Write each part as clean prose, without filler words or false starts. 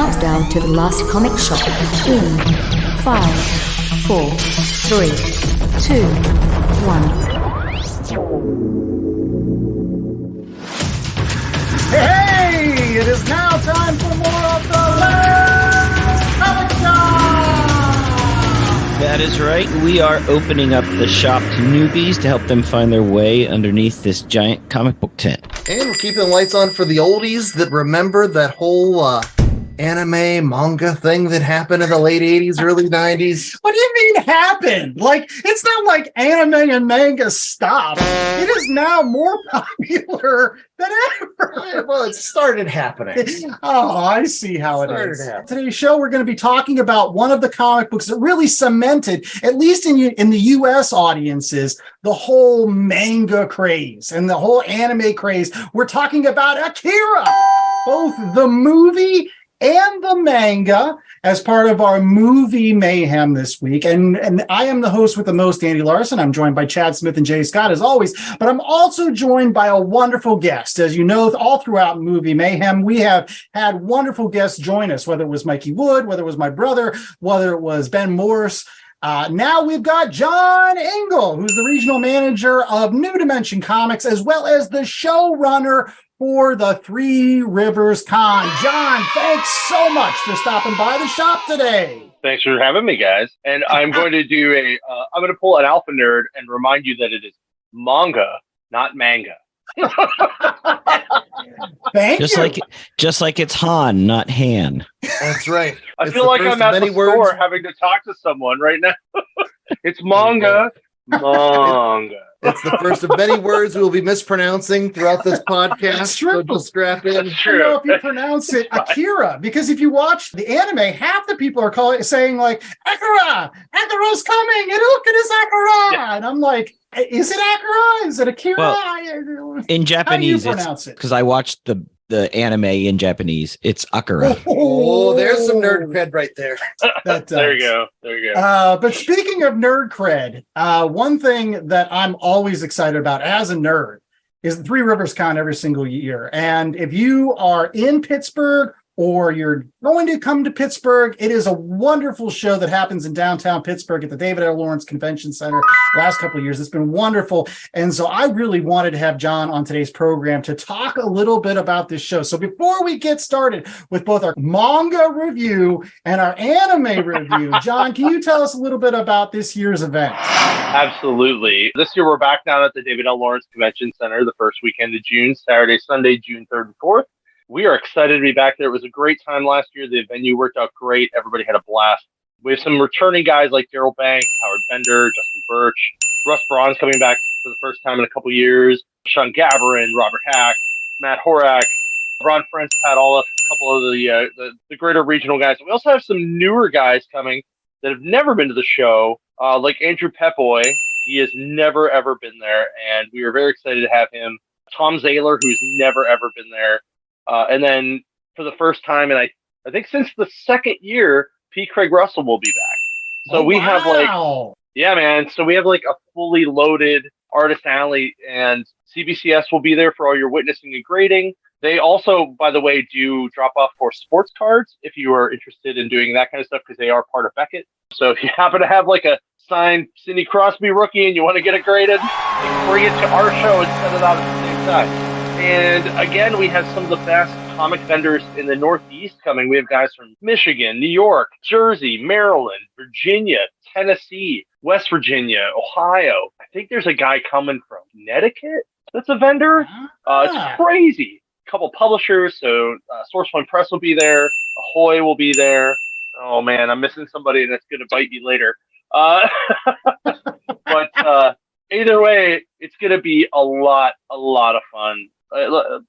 countdown to the last comic shop in 5, 4, 3, 2, 1. Hey, it is now time for more of the last comic shop. That is right. We are opening up the shop to newbies to help them find their way underneath this giant comic book tent. And we're keeping the lights on for the oldies that remember that whole anime manga thing that happened in the late 80s, early 90s. What do you mean happened? Like, it's not like anime and manga stopped. It is now more popular than ever. Well, it started happening. Oh, I see how it Started is. happening. Today's show, we're going to be talking about one of the comic books that really cemented, at least in the U.S. audiences, the whole manga craze and the whole anime craze. We're talking about Akira, both the movie and the manga, as part of our movie mayhem this week. And I am the host with the most, Andy Larson. I'm joined by Chad Smith and Jay Scott, as always. But I'm also joined by a wonderful guest. As you know, all throughout movie mayhem, we have had wonderful guests join us, whether it was Mikey Wood, whether it was my brother, whether it was Ben Morse. Now we've got Jon Engel, who's the regional manager of New Dimension Comics, as well as the showrunner for the Three Rivers Con. Jon, thanks so much for stopping by the shop today. Thanks for having me, guys. And I'm going to do I'm going to pull an alpha nerd and remind you that it is manga, not manga. Thank you. Just like it's Han, not Han. That's right. I feel like I'm at the store having to talk to someone right now. It's manga. Manga. It's the first of many words we will be mispronouncing throughout this podcast. That's true. So just strap in. That's I don't true. know if you pronounce it Akira, because if you watch the anime, half the people are saying like, Akira! Akira's coming! And look, it is Akira! Yeah. And I'm like, is it Akira? Is it Akira? Well, in Japanese, how do you pronounce it? because I watched the anime in Japanese. It's Akira. Oh, there's some nerd cred right there. There you go. There you go. But speaking of nerd cred, one thing that I'm always excited about as a nerd is the Three Rivers Con every single year. And if you are in Pittsburgh or you're going to come to Pittsburgh, it is a wonderful show that happens in downtown Pittsburgh at the David L. Lawrence Convention Center. Last couple of years, it's been wonderful. And so I really wanted to have Jon on today's program to talk a little bit about this show. So before we get started with both our manga review and our anime review, Jon, can you tell us a little bit about this year's event? Absolutely. This year we're back down at the David L. Lawrence Convention Center the first weekend of June, Saturday, Sunday, June 3rd and 4th. We are excited to be back there. It was a great time last year. The venue worked out great. Everybody had a blast. We have some returning guys like Daryl Banks, Howard Bender, Justin Birch, Russ Braun's coming back for the first time in a couple years, Sean Gabarin, Robert Hack, Matt Horak, Ron French, Pat Olaf, a couple of the greater regional guys. We also have some newer guys coming that have never been to the show, like Andrew Petboy. He has never, ever been there, and we are very excited to have him. Tom Zahler, who's never, ever been there. And then for the first time, and I think since the second year, P. Craig Russell will be back. So we have yeah, man. So we have like a fully loaded artist alley, and CBCS will be there for all your witnessing and grading. They also, by the way, do drop off for sports cards if you are interested in doing that kind of stuff, because they are part of Beckett. So if you happen to have like a signed Sidney Crosby rookie and you want to get it graded, you can bring it to our show and set it out at the same time. And again, we have some of the best comic vendors in the Northeast coming. We have guys from Michigan, New York, Jersey, Maryland, Virginia, Tennessee, West Virginia, Ohio. I think there's a guy coming from Connecticut that's a vendor. It's crazy. A couple publishers. So Source Point Press will be there. Ahoy will be there. Oh, man, I'm missing somebody that's going to bite me later. But either way, it's going to be a lot of fun.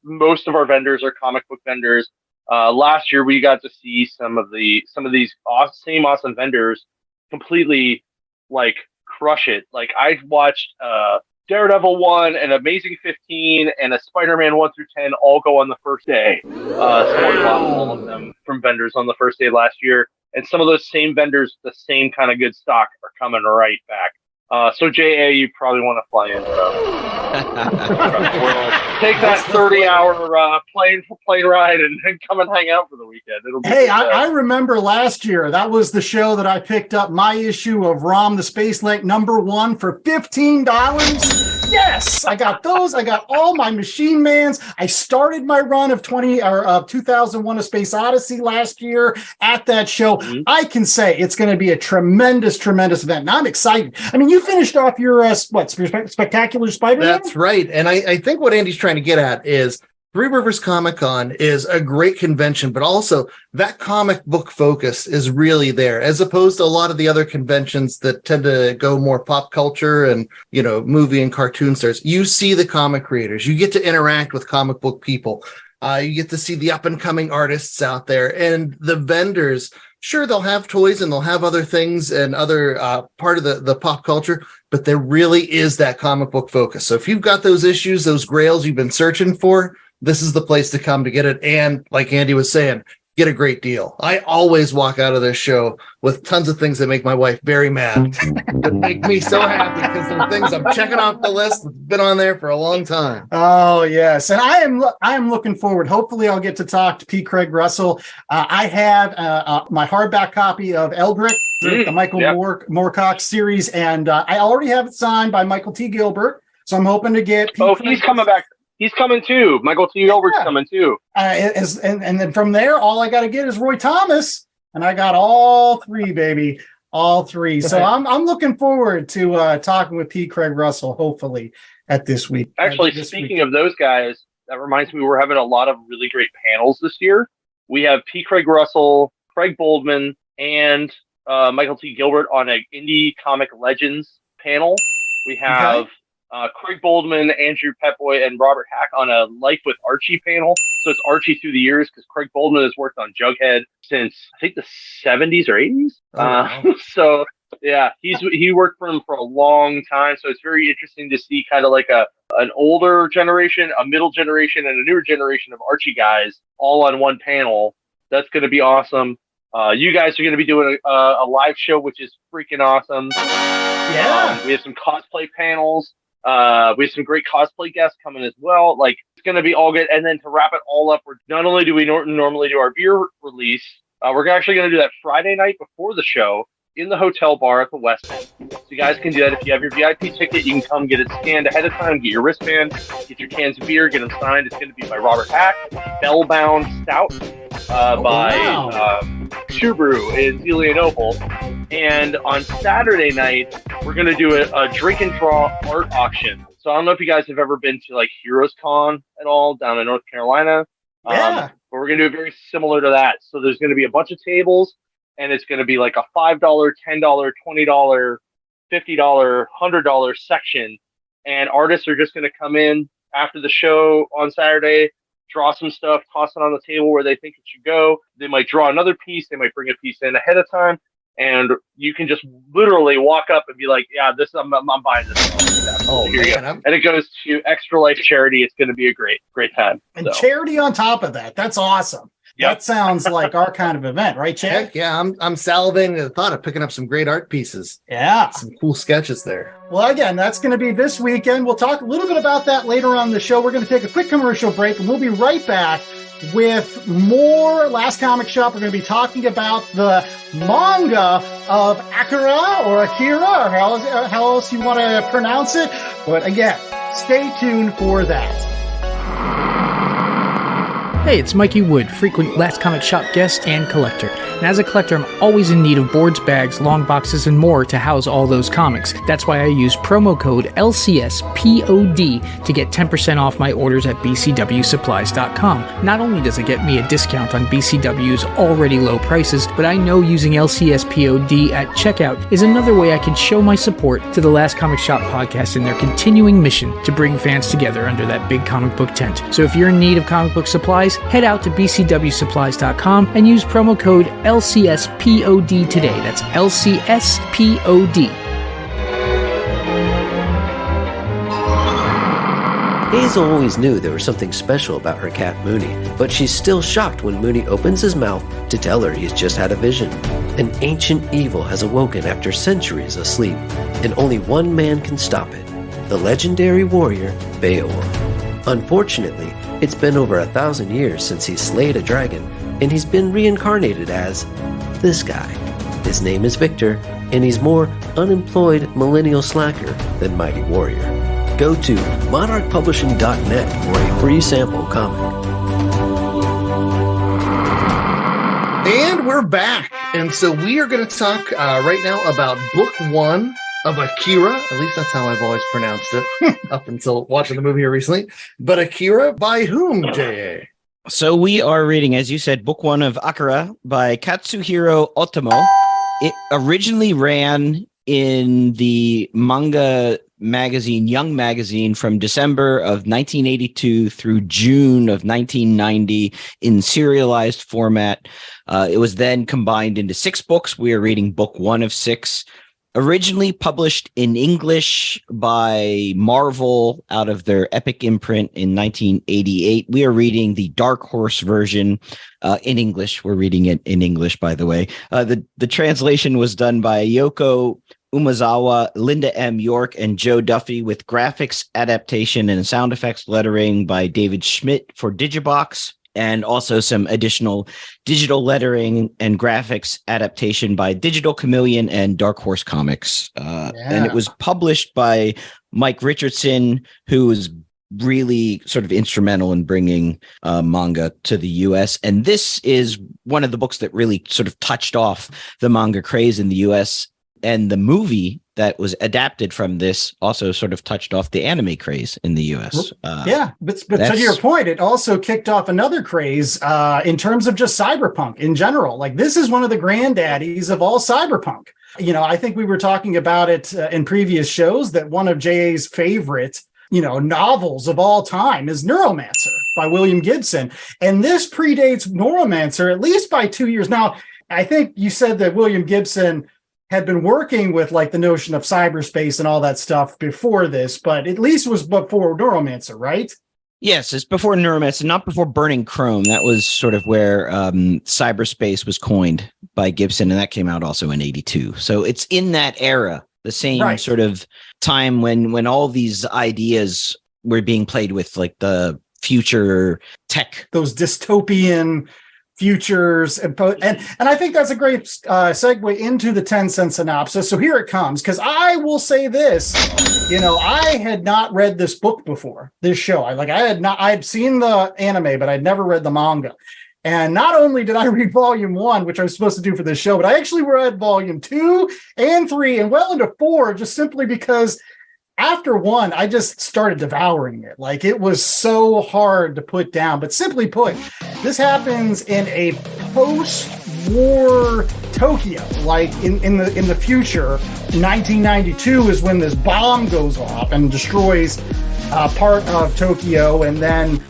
Most of our vendors are comic book vendors. Last year, we got to see some of these same awesome vendors completely like crush it. Like I watched Daredevil 1 and Amazing 15 and a Spider-Man 1 through 10 all go on the first day. Someone bought all of them from vendors on the first day last year. And some of those same vendors, the same kind of good stock, are coming right back. So JA, you probably want to fly in. Take that 30-hour plane ride and come and hang out for the weekend. It'll be I remember last year, that was the show that I picked up my issue of ROM the Space Link #1 for $15. Yes, I got those. I got all my Machine Mans. I started my run of 2001: A Space Odyssey last year at that show. Mm-hmm. I can say it's going to be a tremendous, tremendous event. And I'm excited. I mean, you finished off your Spectacular Spider-Man? That's right. And I think what Andy's trying to get at is Three Rivers Comic Con is a great convention, but also that comic book focus is really there, as opposed to a lot of the other conventions that tend to go more pop culture and, movie and cartoon stars. You see the comic creators. You get to interact with comic book people. You get to see the up-and-coming artists out there. And the vendors, sure, they'll have toys and they'll have other things and other part of the pop culture, but there really is that comic book focus. So if you've got those issues, those grails you've been searching for, this is the place to come to get it. And like Andy was saying, get a great deal. I always walk out of this show with tons of things that make my wife very mad, that make me so happy because they're things I'm checking off the list that's been on there for a long time. Oh, yes. And I am looking forward. Hopefully I'll get to talk to P. Craig Russell. I have my hardback copy of Eldritch, the Michael Moorcock series, and I already have it signed by Michael T. Gilbert. So I'm hoping to get he's coming back. He's coming too. Michael T. Gilbert's coming too. And then from there, all I got to get is Roy Thomas, and I got all three, baby, all three. So I'm looking forward to talking with P. Craig Russell, hopefully at this week. Actually, speaking of those guys, that reminds me, we're having a lot of really great panels this year. We have P. Craig Russell, Craig Boldman, and Michael T. Gilbert on an Indie Comic Legends panel. We have Craig Boldman, Andrew Petboy, and Robert Hack on a Life with Archie panel. So it's Archie through the years, because Craig Boldman has worked on Jughead since, I think, the 70s or 80s. Wow. So, yeah, he worked for him for a long time. So it's very interesting to see kind of like an older generation, a middle generation, and a newer generation of Archie guys all on one panel. That's going to be awesome. You guys are going to be doing a live show, which is freaking awesome. Yeah. We have some cosplay panels. We have some great cosplay guests coming as well. Like, it's going to be all good. And then to wrap it all up, we're not only do we normally do our beer release, we're actually going to do that Friday night before the show in the hotel bar at the West End. So you guys can do that. If you have your VIP ticket, you can come get it scanned ahead of time, get your wristband, get your cans of beer, get them signed. It's going to be by Robert Hack, Bellbound Stout, by True Brew in Zelienople. And on Saturday night, we're going to do a drink and draw art auction. So I don't know if you guys have ever been to like Heroes Con at all down in North Carolina. Yeah. But we're going to do it very similar to that. So there's going to be a bunch of tables, and it's going to be like a $5, $10, $20, $50, $100 section. And artists are just going to come in after the show on Saturday, draw some stuff, toss it on the table where they think it should go. They might draw another piece. They might bring a piece in ahead of time. And you can just literally walk up and be like, yeah, I'm buying this. Oh, man. And it goes to Extra Life Charity. It's going to be a great time. And charity on top of that. That's awesome. Yep. That sounds like our kind of event, right, Chad? Heck yeah, I'm salivating at the thought of picking up some great art pieces. Yeah. Some cool sketches there. Well, again, that's going to be this weekend. We'll talk a little bit about that later on the show. We're going to take a quick commercial break, and we'll be right back with more Last Comic Shop. We're going to be talking about the manga of Akira, or how else you want to pronounce it. But again, stay tuned for that. Hey, it's Mikey Wood, frequent Last Comic Shop guest and collector. And as a collector, I'm always in need of boards, bags, long boxes, and more to house all those comics. That's why I use promo code LCSPOD to get 10% off my orders at bcwsupplies.com. Not only does it get me a discount on BCW's already low prices, but I know using LCSPOD at checkout is another way I can show my support to the Last Comic Shop podcast and their continuing mission to bring fans together under that big comic book tent. So if you're in need of comic book supplies, head out to bcwsupplies.com and use promo code LCSPOD today. That's LCSPOD. Hazel always knew there was something special about her cat Mooney, but she's still shocked when Mooney opens his mouth to tell her he's just had a vision. An ancient evil has awoken after centuries of sleep, and only one man can stop it, the legendary warrior Beowulf. Unfortunately, it's been over 1,000 years since he slayed a dragon, and he's been reincarnated as this guy. His name is Victor, and he's more unemployed millennial slacker than mighty warrior. Go to monarchpublishing.net for a free sample comic. And we're back. And so we are going to talk right now about book 1 of Akira. At least that's how I've always pronounced it up until watching the movie here recently. But Akira by whom, J.A.? So we are reading, as you said, book 1 of Akira by Katsuhiro Otomo. It originally ran in the manga magazine, Young Magazine, from December of 1982 through June of 1990 in serialized format. It was then combined into 6 books. We are reading book 1 of 6. Originally published in English by Marvel out of their Epic imprint in 1988. We are reading the Dark Horse version in English. We're reading it in English, by the way. The translation was done by Yoko Umazawa, Linda M. York, and Joe Duffy, with graphics adaptation and sound effects lettering by David Schmidt for Digibox, and also some additional digital lettering and graphics adaptation by Digital Chameleon and Dark Horse Comics. And it was published by Mike Richardson, who was really sort of instrumental in bringing manga to the U.S. And this is one of the books that really sort of touched off the manga craze in the U.S. And the movie that was adapted from this also sort of touched off the anime craze in the U.S. But to your point, it also kicked off another craze in terms of just cyberpunk in general. Like, this is one of the granddaddies of all cyberpunk. You know, I think we were talking about it in previous shows that one of J.A.'s favorite, novels of all time is Neuromancer by William Gibson. And this predates Neuromancer at least by 2 years. Now, I think you said that William Gibson had been working with like the notion of cyberspace and all that stuff before this, but at least it was before Neuromancer, right? Yes, it's before Neuromancer, not before Burning Chrome. That was sort of where cyberspace was coined by Gibson, and that came out also in 82. So it's in that era, the same sort of time when all these ideas were being played with, like the future tech. Those dystopian futures, and I think that's a great segue into the 10-cent synopsis. So here it comes, because I will say this, I had not read this book before this show. I'd seen the anime, but I'd never read the manga. And not only did I read volume 1, which I was supposed to do for this show, but I actually read volume 2 and 3 and well into 4, just simply because after 1, I just started devouring it. Like, it was so hard to put down. But simply put, this happens in a post-war Tokyo. Like, in the future, 1992 is when this bomb goes off and destroys part of Tokyo, and then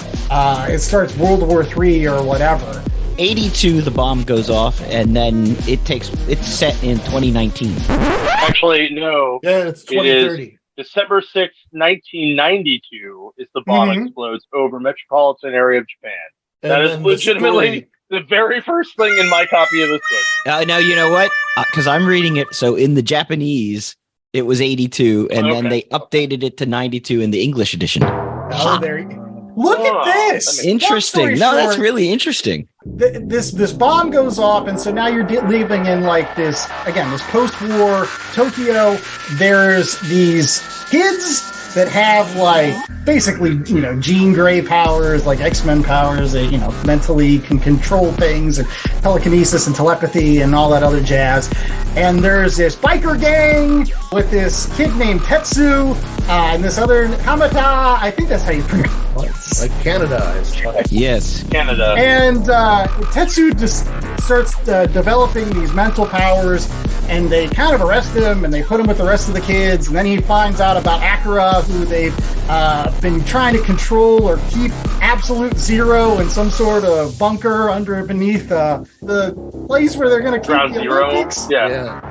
it starts World War III or whatever. 82, the bomb goes off, and then it's set in 2019. Actually, no. Yeah, it's 2030. December 6th, 1992 is the bomb explodes over metropolitan area of Japan. And that is legitimately the very first thing in my copy of this book. No, you know what? Because I'm reading it. So in the Japanese, it was 82, and then they updated it to 92 in the English edition. Oh, there you go. Look at this. Interesting. No, that's really interesting. This bomb goes off, and so now you're living in like this post-war Tokyo. There's these kids that have like basically Jean Grey powers, like X-Men powers. They mentally can control things, and telekinesis and telepathy and all that other jazz. And there's this biker gang with this kid named Tetsu and this other Kamata. I think that's how you pronounce it. Like Canada is right. Yes, Canada. And Tetsu just starts developing these mental powers, and they kind of arrest him and they put him with the rest of the kids. And then he finds out about Akira, who they've been trying to control or keep absolute zero in some sort of bunker beneath the place where they're going to keep Ground the Zero. Olympics. Yeah.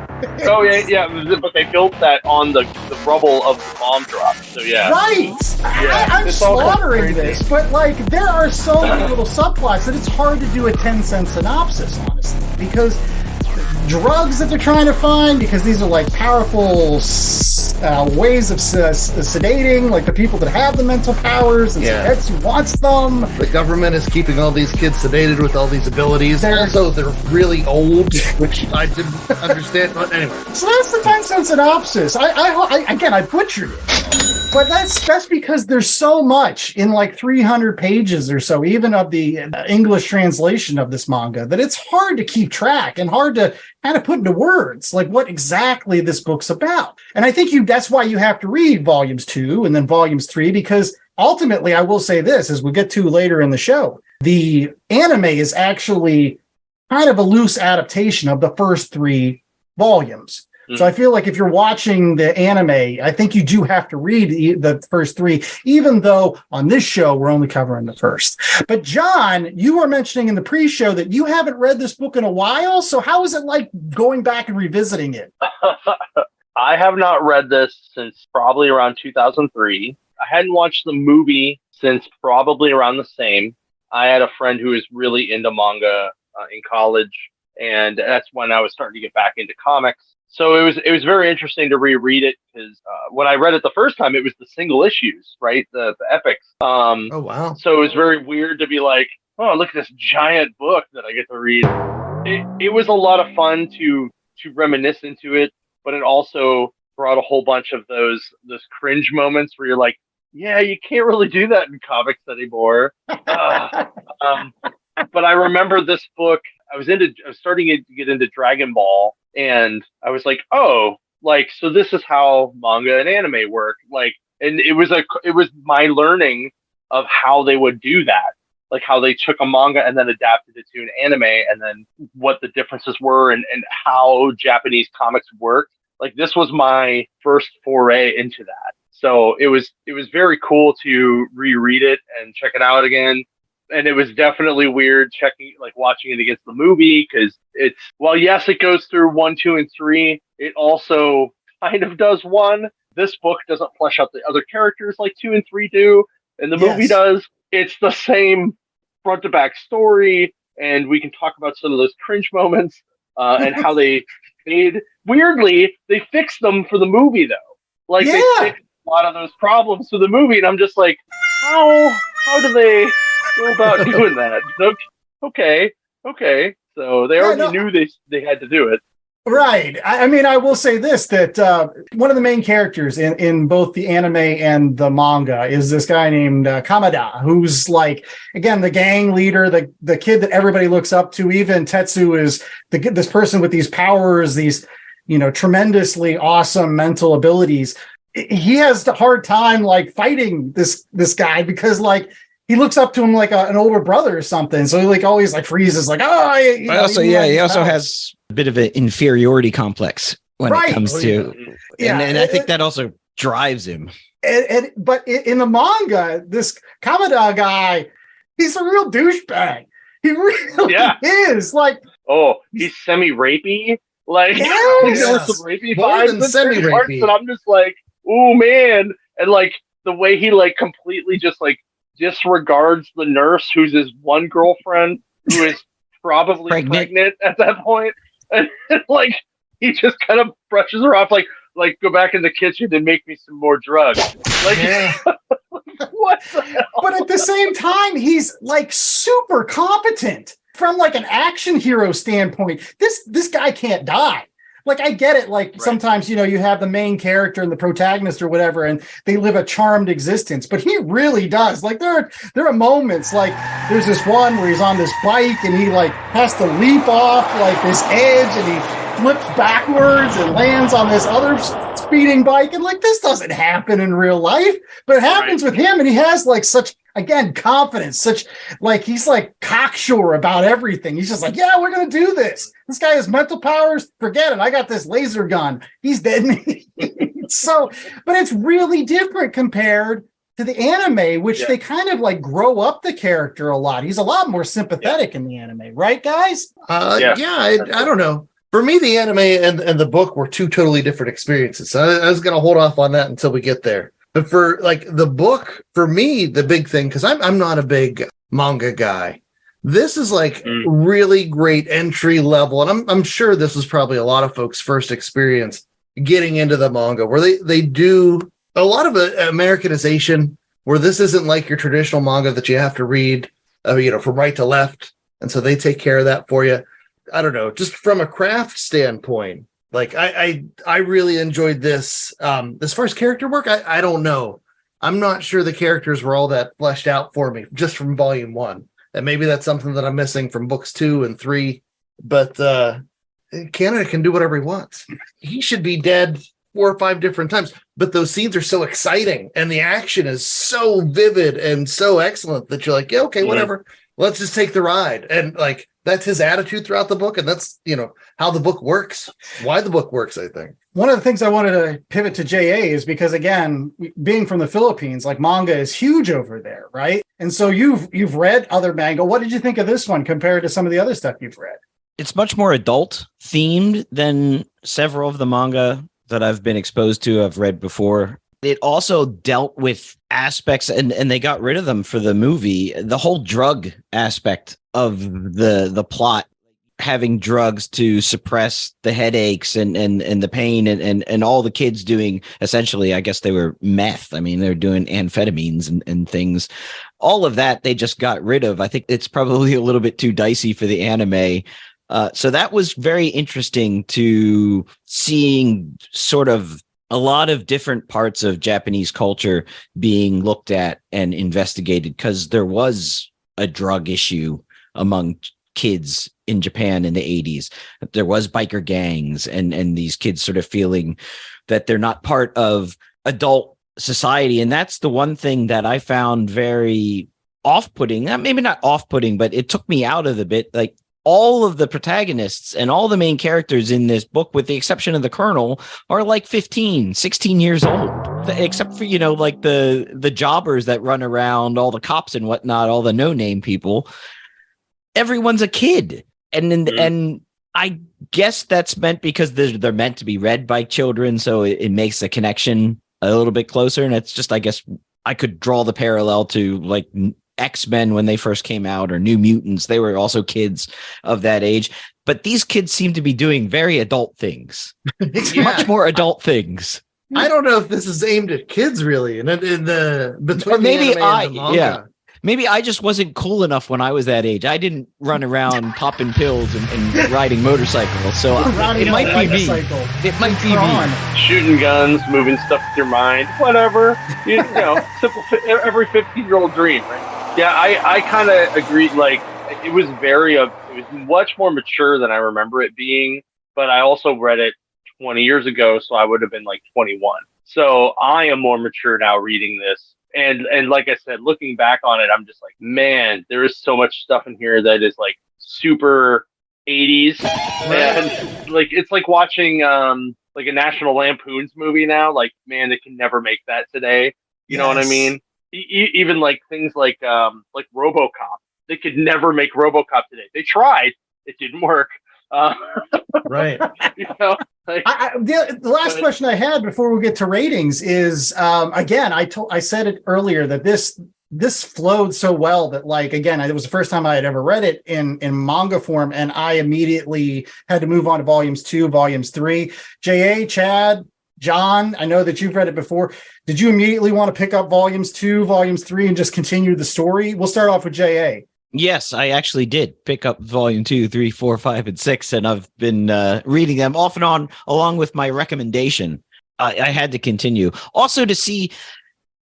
Oh yeah. But they built that on the rubble of the bomb drop. So yeah. Right. Yeah, I'm it's all slaughtering crazy. this, but like there are so many little subplots that it's hard to do a 10-cent synopsis, honestly, because drugs that they're trying to find, because these are like powerful ways of sedating, like the people that have the mental powers, and that's who wants them. The government is keeping all these kids sedated with all these abilities. Also, they're really old, which I didn't understand. But anyway, so that's the 10-cent synopsis. I butchered it, but that's because there's so much in like 300 pages or so, even of the English translation of this manga, that it's hard to keep track and hard to kind of put into words like what exactly this book's about. And I think that's why you have to read volumes 2 and then volumes 3, because ultimately, I will say this, as we get to later in the show, the anime is actually kind of a loose adaptation of the first 3 volumes. So I feel like if you're watching the anime, I think you do have to read the first 3, even though on this show, we're only covering the first. But John, you were mentioning in the pre-show that you haven't read this book in a while. So how is it like going back and revisiting it? I have not read this since probably around 2003. I hadn't watched the movie since probably around the same. I had a friend who was really into manga in college, and that's when I was starting to get back into comics. So it was very interesting to reread it, because when I read it the first time, it was the single issues, right? The epics. oh wow! So it was very weird to be like, oh, look at this giant book that I get to read. It was a lot of fun to reminisce into it, but it also brought a whole bunch of those cringe moments where you're like, yeah, you can't really do that in comics anymore. But I remember this book. I was starting to get into Dragon Ball, and I was like, oh, like, so this is how manga and anime work. Like, and it was my learning of how they would do that, like how they took a manga and then adapted it to an anime, and then what the differences were, and how Japanese comics work. Like, this was my first foray into that. So it was very cool to reread it and check it out again. And it was definitely weird watching it against the movie, because while yes, it goes through 1, 2, and 3, it also kind of does 1. This book doesn't flesh out the other characters like 2 and 3 do, and the movie does. It's the same front to back story, and we can talk about some of those cringe moments and how they made. Weirdly, they fixed them for the movie though. Like they fixed a lot of those problems for the movie, and I'm just like, how do they go about doing that? Okay. So they already knew they had to do it. Right. I mean, I will say this, that one of the main characters in both the anime and the manga is this guy named Kamada, who's like, again, the gang leader, the kid that everybody looks up to. Even Tetsu is this person with these powers, these, tremendously awesome mental abilities. He has a hard time like fighting this guy, because like he looks up to him like an older brother or something. So he like always like freezes, like, oh, he also has a bit of an inferiority complex when it comes to, and I think that also drives him. But in the manga, this Kamada guy, he's a real douchebag. He really is. Like, oh, he's semi-rapey. Like, there were some rapey more vibes than semi-rapey. And I'm just like, oh man, and like the way he like completely just like disregards the nurse who's his one girlfriend who is probably pregnant at that point, and like he just kind of brushes her off, like go back in the kitchen and make me some more drugs. Like, what the hell? But at the same time, he's like super competent from like an action hero standpoint. This guy can't die. Like, I get it. Like, sometimes, you have the main character and the protagonist or whatever, and they live a charmed existence, but he really does. Like, there are moments, like there's this one where he's on this bike and he like has to leap off like this edge, and he flips backwards and lands on this other speeding bike. And like, this doesn't happen in real life, but it happens with him. And he has like such, again, confidence, such like, he's like cocksure about everything. He's just like, yeah, we're going to do this. This guy has mental powers. Forget it. I got this laser gun. He's dead. So, but it's really different compared to the anime, which they kind of like grow up the character a lot. He's a lot more sympathetic in the anime, right, guys? I don't know. For me, the anime and the book were two totally different experiences. So I was going to hold off on that until we get there. But for like the book, for me, the big thing, because I'm not a big manga guy. This is like really great entry level. And I'm sure this was probably a lot of folks' first experience getting into the manga, where they do a lot of Americanization, where this isn't like your traditional manga that you have to read, from right to left. And so they take care of that for you. I don't know, just from a craft standpoint, like I really enjoyed this. As far as character work, I don't know. I'm not sure the characters were all that fleshed out for me just from volume 1. And maybe that's something that I'm missing from books 2 and 3. But Canada can do whatever he wants. He should be dead 4 or 5 different times. But those scenes are so exciting, and the action is so vivid and so excellent that you're like, yeah, okay, whatever. Let's just take the ride. And like that's his attitude throughout the book, and that's how the book works, why the book works, I think. One of the things I wanted to pivot to JA is because, again, being from the Philippines, like manga is huge over there, right? And so you've read other manga. What did you think of this one compared to some of the other stuff you've read? It's much more adult themed than several of the manga that I've been exposed to, I've read before. It also dealt with aspects, and they got rid of them for the movie, the whole drug aspect of the plot, having drugs to suppress the headaches and the pain and all the kids doing, essentially, I guess they were meth. I mean, they're doing amphetamines and things. All of that they just got rid of. I think it's probably a little bit too dicey for the anime. So that was very interesting to seeing sort of a lot of different parts of Japanese culture being looked at and investigated, because there was a drug issue among kids in Japan in the 80s. There was biker gangs and these kids sort of feeling that they're not part of adult society. And that's the one thing that I found very off-putting. Maybe not off-putting, but it took me out of the bit. Like, all of the protagonists and all the main characters in this book, with the exception of the Colonel, are like 15, 16 years old, except for, like the jobbers that run around, all the cops and whatnot, all the no-name people. Everyone's a kid. And I guess that's meant because they're meant to be read by children. So it makes the connection a little bit closer. And it's just, I guess I could draw the parallel to like X-Men when they first came out, or New Mutants. They were also kids of that age, but these kids seem to be doing very adult things. Much more adult things. I don't know if this is aimed at kids really, and in the between maybe the anime and the manga. Maybe I just wasn't cool enough when I was that age. I didn't run around popping pills and riding motorcycles. So it might be me. It might be me. Shooting guns, moving stuff with your mind, whatever. Simple, every 15-year-old dream, right? Yeah, I kind of agree. Like, it was much more mature than I remember it being. But I also read it 20 years ago, so I would have been like 21. So I am more mature now reading this. And like I said, looking back on it, I'm just like, man, there is so much stuff in here that is like super 80s. And like, it's like watching like a National Lampoon's movie now. Like, man, they can never make that today. You know what I mean? Even like things like RoboCop. They could never make RoboCop today. They tried. It didn't work. Right. The last question I had before we get to ratings is, again, I said it earlier that this flowed so well that, like, again, it was the first time I had ever read it in manga form, and I immediately had to move on to volumes 2, volumes 3. J.A., Chad, John, I know that you've read it before. Did you immediately want to pick up volumes 2, volumes 3, and just continue the story? We'll start off with J.A. Yes, I actually did pick up volume 2, 3, 4, 5, and 6, and I've been reading them off and on along with my recommendation. I had to continue. Also to see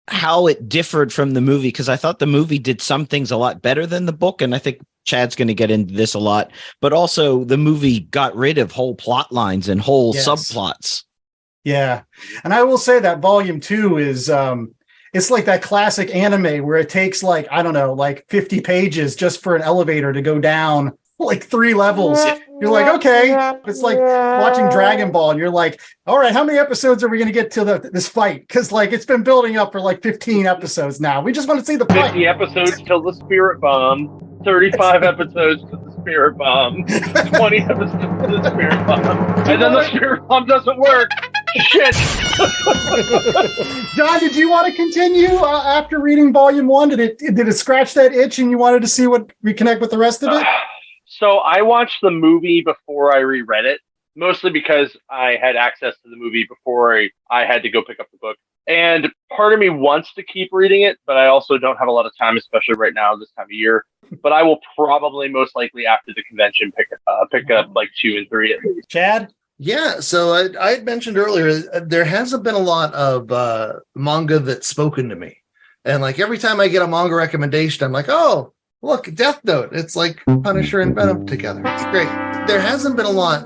how it differed from the movie, because I thought the movie did some things a lot better than the book, and I think Chad's going to get into this a lot. But also the movie got rid of whole plot lines and whole subplots. Yeah, and I will say that volume 2 is... it's like that classic anime where it takes like, I don't know, like 50 pages just for an elevator to go down like 3 levels. You're like, okay. It's like watching Dragon Ball and you're like, all right, how many episodes are we going to get to this fight? Because like it's been building up for like 15 episodes now. We just want to see the fight. 50 episodes till the spirit bomb, 35 episodes till the Spirit Bomb. 20 episodes of the Spirit Bomb. And then the Spirit Bomb doesn't work. Shit. John, did you want to continue after reading volume 1? Did it scratch that itch and you wanted to see what reconnect with the rest of it? So I watched the movie before I reread it, mostly because I had access to the movie before I had to go pick up the book. And part of me wants to keep reading it, but I also don't have a lot of time, especially right now, this time of year. But I will probably most likely after the convention pick up like 2 and 3 at least. Chad? Yeah, so I had mentioned earlier, there hasn't been a lot of manga that's spoken to me. And like every time I get a manga recommendation, I'm like, oh, look, Death Note. It's like Punisher and Venom together. It's great. There hasn't been a lot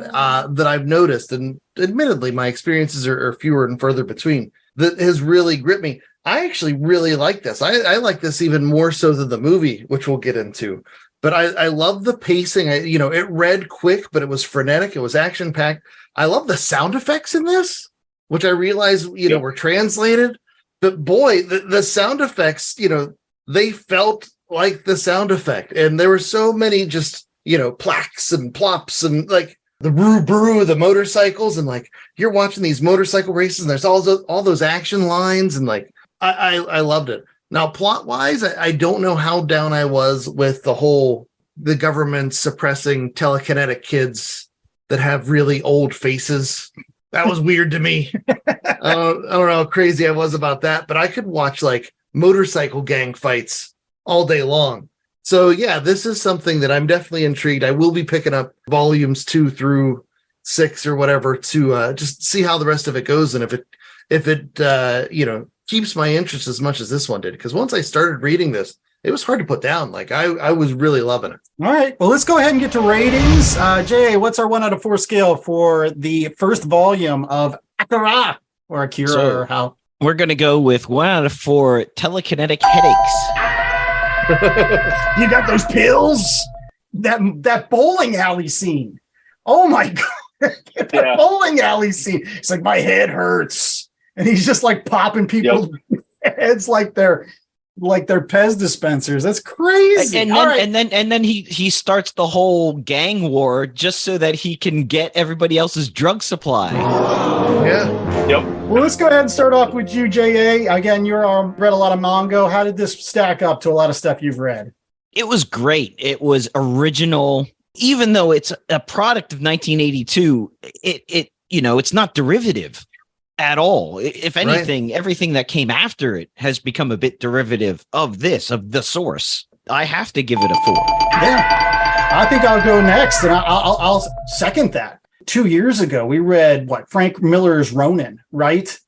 that I've noticed, and admittedly, my experiences are fewer and further between, that has really gripped me. I actually really like this. I like this even more so than the movie, which we'll get into. But I love the pacing. It read quick, but it was frenetic. It was action-packed. I love the sound effects in this, which I realize, were translated. But boy, the sound effects, they felt like the sound effect. And there were so many just, plaques and plops and like the brew, the motorcycles. And like, you're watching these motorcycle races and there's all those action lines. And like, I loved it. Now, plot-wise, I don't know how down I was with the government suppressing telekinetic kids that have really old faces. That was weird to me. I don't know how crazy I was about that, but I could watch like motorcycle gang fights all day long. So yeah, this is something that I'm definitely intrigued. I will be picking up volumes 2 through 6 or whatever to just see how the rest of it goes. And if it keeps my interest as much as this one did, because once I started reading this, it was hard to put down. Like I was really loving it. All right. Well, let's go ahead and get to ratings. Jay, what's our 1 out of 4 scale for the first volume of Akira or Akira or how? We're going to go with 1 out of 4 telekinetic headaches. You got those pills? That bowling alley scene. Oh my God. That bowling alley scene. It's like, my head hurts. And he's just like popping people's heads like they're Pez dispensers. That's crazy. And then he starts the whole gang war just so that he can get everybody else's drug supply. Yeah. Yep. Well, let's go ahead and start off with you, J.A. Again, you've read a lot of manga. How did this stack up to a lot of stuff you've read? It was great. It was original. Even though it's a product of 1982, it's not derivative at all. If anything, everything that came after it has become a bit derivative of the source. I have to give it a 4. Yeah, I think I'll go next, and I'll second that. 2 years ago, we read Frank Miller's Ronin, right?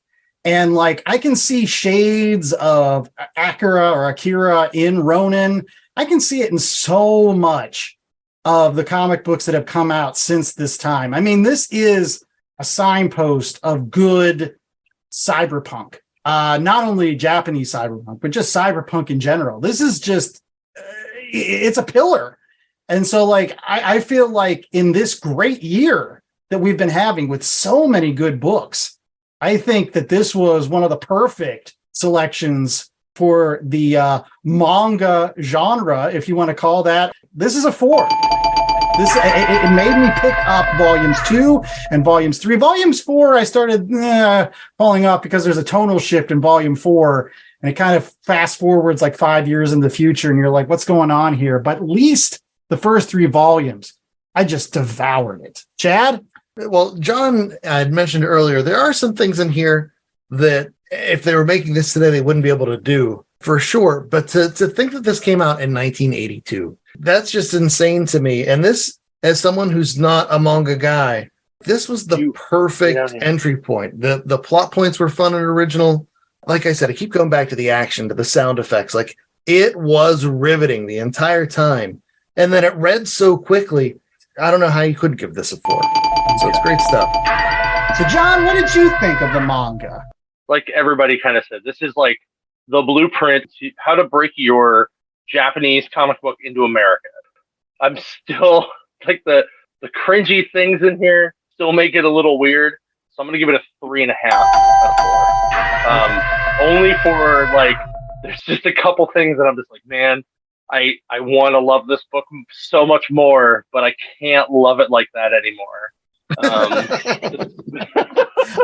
And like, I can see shades of Akira in Ronin. I can see it in so much of the comic books that have come out since this time. I mean, this is a signpost of good cyberpunk, not only Japanese cyberpunk, but just cyberpunk in general. This is just, it's a pillar. And so like, I feel like in this great year that we've been having with so many good books, I think that this was one of the perfect selections for the manga genre, if you want to call that. This is a 4. It made me pick up volumes 2 and volumes 3. Volumes 4, I started falling off because there's a tonal shift in volume 4, and it kind of fast forwards like 5 years in the future, and you're like, what's going on here? But at least the first 3 volumes, I just devoured it. Chad? Well, John had mentioned earlier, there are some things in here that if they were making this today, they wouldn't be able to do for sure. But to think that this came out in 1982, that's just insane to me. And this, as someone who's not a manga guy, this was the perfect entry point. The plot points were fun and original. Like I said, I keep going back to the action, to the sound effects. Like, it was riveting the entire time. And then it read so quickly. I don't know how you could give this a 4. So it's great stuff. So, John, what did you think of the manga? Like everybody kind of said, this is like the blueprint to how to break your Japanese comic book into America. I'm still like the cringy things in here still make it a little weird. So I'm going to give it a 3.5 out of 4. Only for like, there's just a couple things that I'm just like, man, I want to love this book so much more, but I can't love it like that anymore.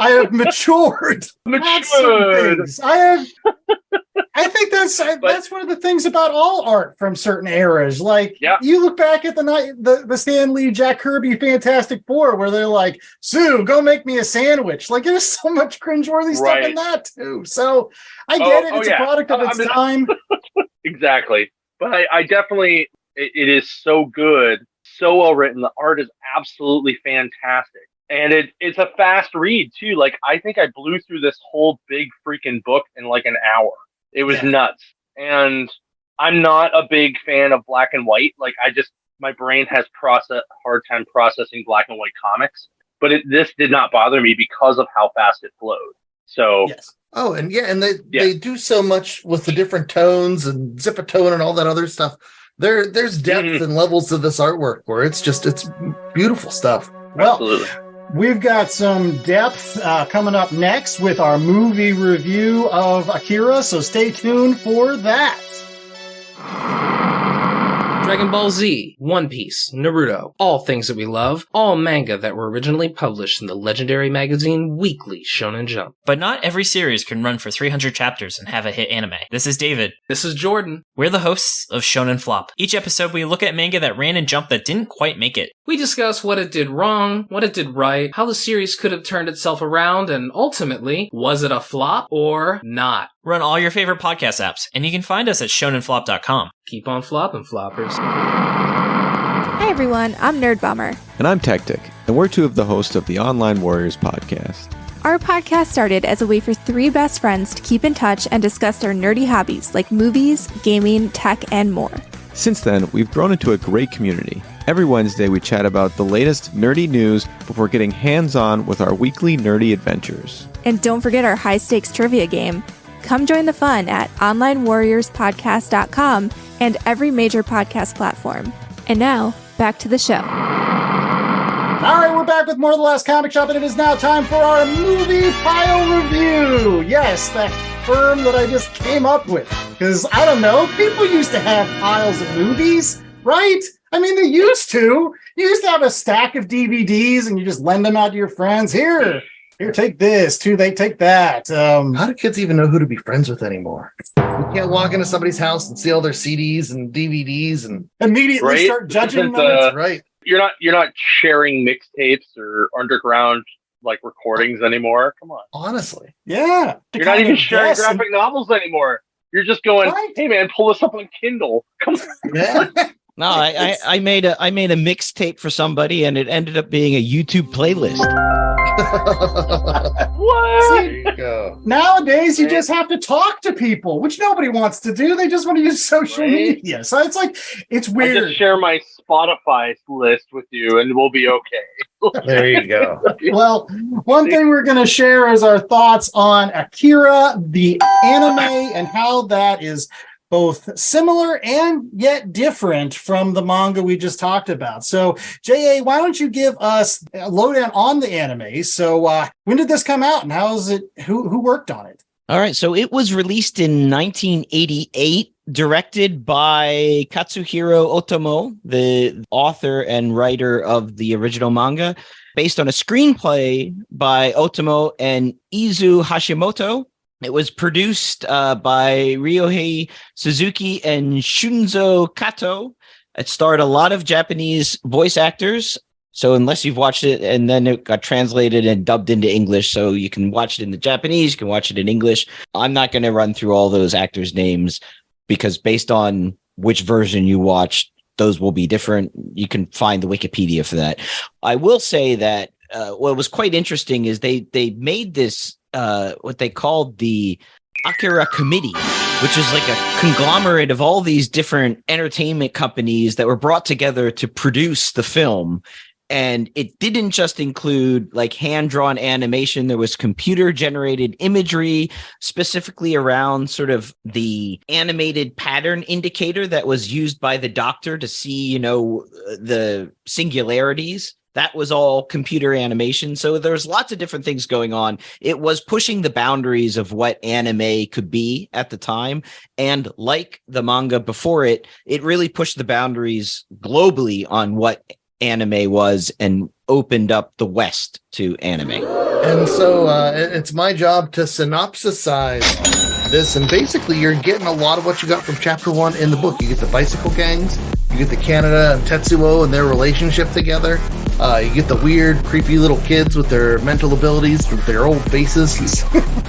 I have matured. I think that's one of the things about all art from certain eras. Like, you look back at the Stan Lee, Jack Kirby Fantastic Four, where they're like, Sue, go make me a sandwich. Like, there's so much cringeworthy stuff in that too. So I get it. It's a product of its time. Exactly. But I definitely, it is so good, so well written. The art is absolutely fantastic. And it's a fast read too. Like, I think I blew through this whole big freaking book in like an hour. It was nuts. And I'm not a big fan of black and white. Like, my brain has hard time processing black and white comics. But this did not bother me because of how fast it flowed. So Oh, and they do so much with the different tones and zip-a-tone and all that other stuff. There's depth and levels to this artwork where it's beautiful stuff. Well, absolutely. We've got some depth coming up next with our movie review of Akira, so stay tuned for that. Dragon Ball Z, One Piece, Naruto, all things that we love, all manga that were originally published in the legendary magazine Weekly Shonen Jump. But not every series can run for 300 chapters and have a hit anime. This is David. This is Jordan. We're the hosts of Shonen Flop. Each episode we look at manga that ran in Jump that didn't quite make it. We discuss what it did wrong, what it did right, how the series could have turned itself around, and ultimately, was it a flop or not? Run all your favorite podcast apps, and you can find us at shonenflop.com. Keep on flopping, floppers. Hi everyone, I'm Nerd Bummer. And I'm Tactic, and we're two of the hosts of the Online Warriors podcast. Our podcast started as a way for three best friends to keep in touch and discuss their nerdy hobbies like movies, gaming, tech, and more. Since then, we've grown into a great community. Every Wednesday, we chat about the latest nerdy news before getting hands-on with our weekly nerdy adventures. And don't forget our high-stakes trivia game. Come join the fun at onlinewarriorspodcast.com and every major podcast platform. And now, back to the show. All right, we're back with more of The Last Comic Shop, and it is now time for our movie pile review. Yes, that term that I just came up with. Because, I don't know, people used to have piles of movies, right? I mean, they used to. You used to have a stack of DVDs, and you just lend them out to your friends. Here, take this. They take that. How do kids even know who to be friends with anymore? You can't walk into somebody's house and see all their CDs and DVDs and immediately start judging them. That's right. You're not sharing mixtapes or underground like recordings anymore. Come on. Honestly. Yeah. You're not even sharing graphic novels anymore. You're just going, hey man, pull this up on Kindle. Come on. Yeah. No, I made a mixtape for somebody, and it ended up being a YouTube playlist. What? There you go. Nowadays, you just have to talk to people, which nobody wants to do. They just want to use social media. So it's like, it's weird. I just share my Spotify list with you, and we'll be okay. There you go. Well, one thing we're going to share is our thoughts on Akira, the anime, and how that is both similar and yet different from the manga we just talked about. So, J.A., why don't you give us a lowdown on the anime? So, when did this come out, and how is it? Who worked on it? All right, so it was released in 1988, directed by Katsuhiro Otomo, the author and writer of the original manga, based on a screenplay by Otomo and Izu Hashimoto. It was produced by Ryohei Suzuki and Shunzo Kato. It starred a lot of Japanese voice actors. So unless you've watched it, and then it got translated and dubbed into English, so you can watch it in the Japanese, you can watch it in English. I'm not going to run through all those actors' names because based on which version you watched, those will be different. You can find the Wikipedia for that. I will say that what was quite interesting is they made this what they called the Akira Committee, which is like a conglomerate of all these different entertainment companies that were brought together to produce the film. And it didn't just include like hand-drawn animation. There was computer-generated imagery specifically around sort of the animated pattern indicator that was used by the doctor to see, the singularities that was all computer animation. So there's lots of different things going on. It was pushing the boundaries of what anime could be at the time. And like the manga before it, it really pushed the boundaries globally on what anime was and opened up the West to anime. And so it's my job to synopsisize this. And basically, you're getting a lot of what you got from chapter 1 in the book. You get the bicycle gangs, you get the Canada and Tetsuo and their relationship together. You get the weird, creepy little kids with their mental abilities, with their old faces,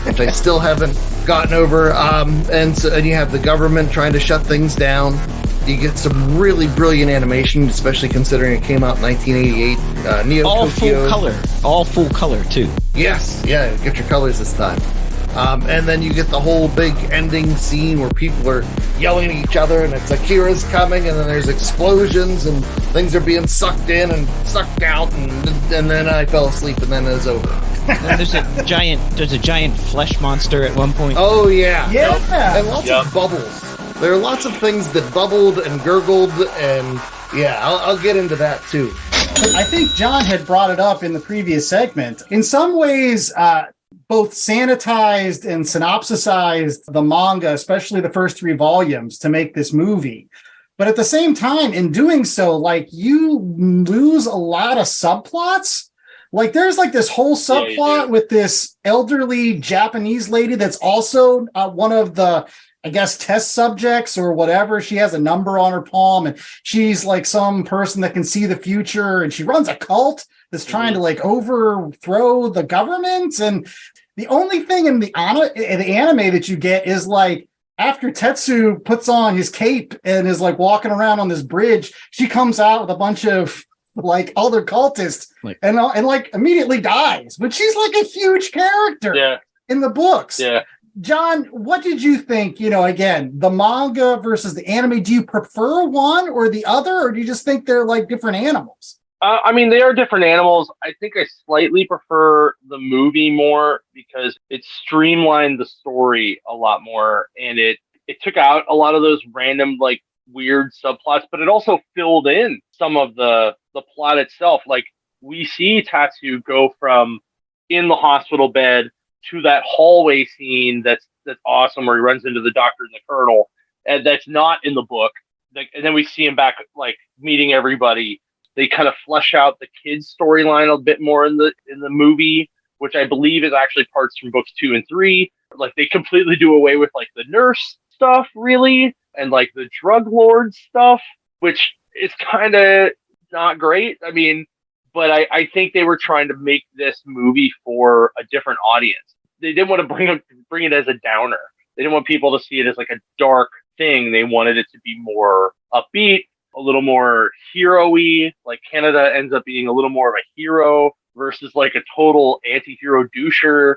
which I still haven't gotten over. And you have the government trying to shut things down. You get some really brilliant animation, especially considering it came out in 1988. Neo all Tokyo. All full color too. Yes, yeah, get your colors this time. And then you get the whole big ending scene where people are yelling at each other, and it's Akira's coming, and then there's explosions, and things are being sucked in and sucked out, and then I fell asleep, and then it was over. And there's a giant flesh monster at one point. Oh yeah, yeah, and lots of bubbles. There are lots of things that bubbled and gurgled, and yeah, I'll get into that too. I think John had brought it up in the previous segment. In some ways, both sanitized and synopsisized the manga, especially the first 3 volumes, to make this movie. But at the same time, in doing so, like, you lose a lot of subplots. Like, there's like this whole subplot with this elderly Japanese lady that's also one of the, I guess, test subjects or whatever. She has a number on her palm, and she's like some person that can see the future, and she runs a cult that's trying to like overthrow the government. And the only thing in the anime that you get is like, after Tetsu puts on his cape and is like walking around on this bridge, she comes out with a bunch of like other cultists and like immediately dies. But she's like a huge character in the books. Yeah. John, what did you think? You know, again, the manga versus the anime. Do you prefer one or the other, or do you just think they're like different animals? I mean, they are different animals. I think I slightly prefer the movie more because it streamlined the story a lot more, and it took out a lot of those random, like, weird subplots, but it also filled in some of the plot itself. Like, we see Tatsu go from in the hospital bed to that hallway scene that's awesome, where he runs into the doctor and the colonel, and that's not in the book. Like, and then we see him back, like, meeting everybody. They kind of flesh out the kids' storyline a bit more in the movie, which I believe is actually parts from books 2 and 3. Like, they completely do away with like the nurse stuff, really, and like the drug lord stuff, which is kind of not great. I mean, but I think they were trying to make this movie for a different audience. They didn't want to bring it as a downer. They didn't want people to see it as like a dark thing. They wanted it to be more upbeat, a little more hero-y. Like, Canada ends up being a little more of a hero versus like a total anti-hero doucher.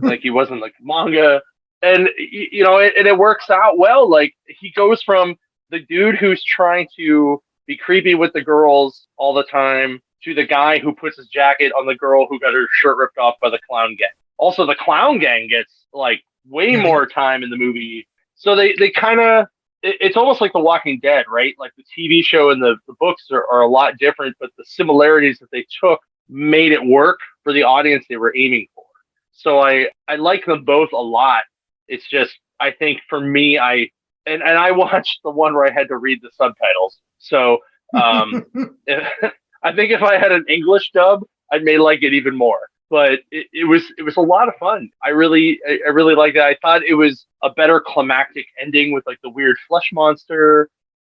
Like, he wasn't like manga. And, you know, and it works out well. Like, he goes from the dude who's trying to be creepy with the girls all the time to the guy who puts his jacket on the girl who got her shirt ripped off by the clown gang. Also, the clown gang gets like way more time in the movie. So they kind of, it's almost like The Walking Dead, right? Like, the TV show and the books are a lot different, but the similarities that they took made it work for the audience they were aiming for. So I like them both a lot. It's just, I think for me, I watched the one where I had to read the subtitles. So I think if I had an English dub, I may like it even more. But it was a lot of fun. I really liked it. I thought it was a better climactic ending with like the weird flesh monster,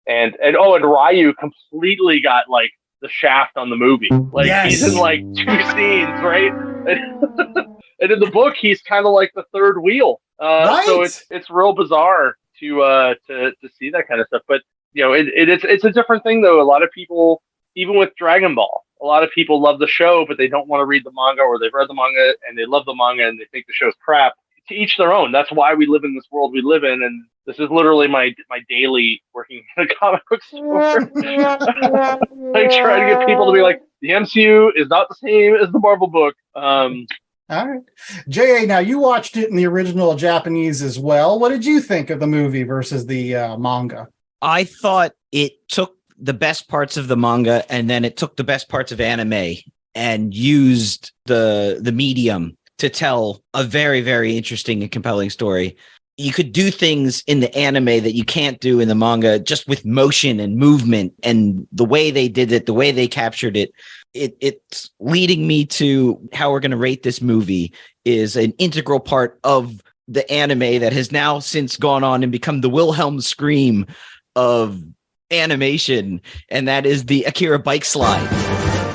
and Ryu completely got like the shaft on the movie. Like, he's in like 2 scenes, right? And in the book, he's kind of like the third wheel. Right. So it's real bizarre to see that kind of stuff. But you know, it's a different thing though. A lot of people, even with Dragon Ball, a lot of people love the show, but they don't want to read the manga, or they've read the manga and they love the manga and they think the show's crap. To each their own. That's why we live in this world we live in, and this is literally my daily working in a comic book store. I try to get people to be like, the MCU is not the same as the Marvel book. All right. J.A., now you watched it in the original Japanese as well. What did you think of the movie versus the manga? I thought it took the best parts of the manga, and then it took the best parts of anime and used the medium to tell a very, very interesting and compelling story. You could do things in the anime that you can't do in the manga, just with motion and movement, and the way they did it, the way they captured it. It's leading me to how we're going to rate this movie is an integral part of the anime that has now since gone on and become the Wilhelm scream of animation, and that is the Akira bike slide.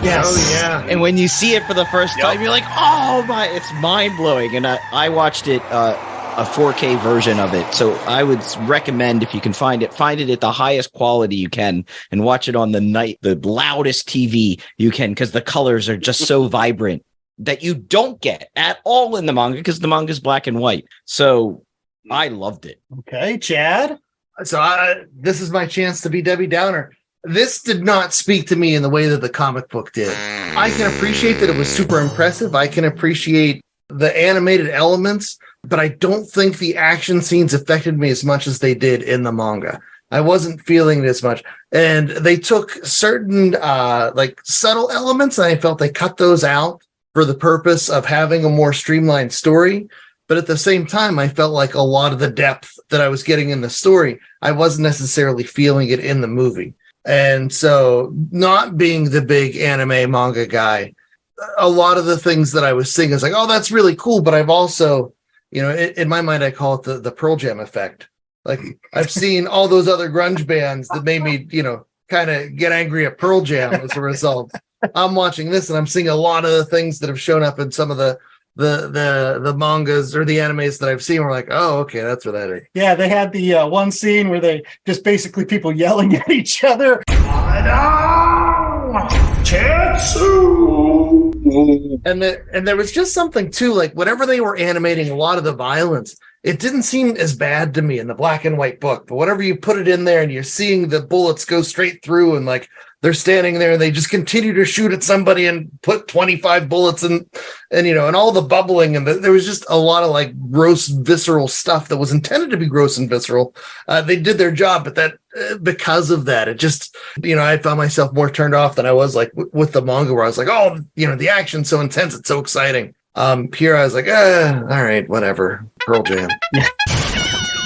Yes. Oh, yeah. And when you see it for the first time, you're like, oh my, it's mind blowing. And I watched it, a 4K version of it. So I would recommend, if you can find it at the highest quality you can and watch it on the loudest TV you can, because the colors are just so vibrant that you don't get at all in the manga, because the manga is black and white. So I loved it. Okay, Chad. So this is my chance to be Debbie Downer. This did not speak to me in the way that the comic book did. I can appreciate that it was super impressive. I can appreciate the animated elements, but I don't think the action scenes affected me as much as they did in the manga. I wasn't feeling it as much. And they took certain like subtle elements, and I felt they cut those out for the purpose of having a more streamlined story. But at the same time, I felt like a lot of the depth that I was getting in the story, I wasn't necessarily feeling it in the movie. And so, not being the big anime manga guy, a lot of the things that I was seeing is like, oh, that's really cool. But I've also, in my mind, I call it the Pearl Jam effect. Like, I've seen all those other grunge bands that made me, kind of get angry at Pearl Jam as a result. I'm watching this and I'm seeing a lot of the things that have shown up in some of the mangas or the animes that I've seen. We're like, oh, okay, that's what that is. Yeah, they had the one scene where they just basically people yelling at each other. And there was just something too, like whatever they were animating, a lot of the violence, it didn't seem as bad to me in the black and white book. But whatever you put it in there and you're seeing the bullets go straight through, and like they're standing there and they just continue to shoot at somebody and put 25 bullets and all the bubbling, and there was just a lot of like gross visceral stuff that was intended to be gross and visceral. They did their job, but that because of that, it just, I found myself more turned off than I was like with the manga, where I was like, oh, the action's so intense, it's so exciting. Here I was like, all right, whatever, Pearl Jam.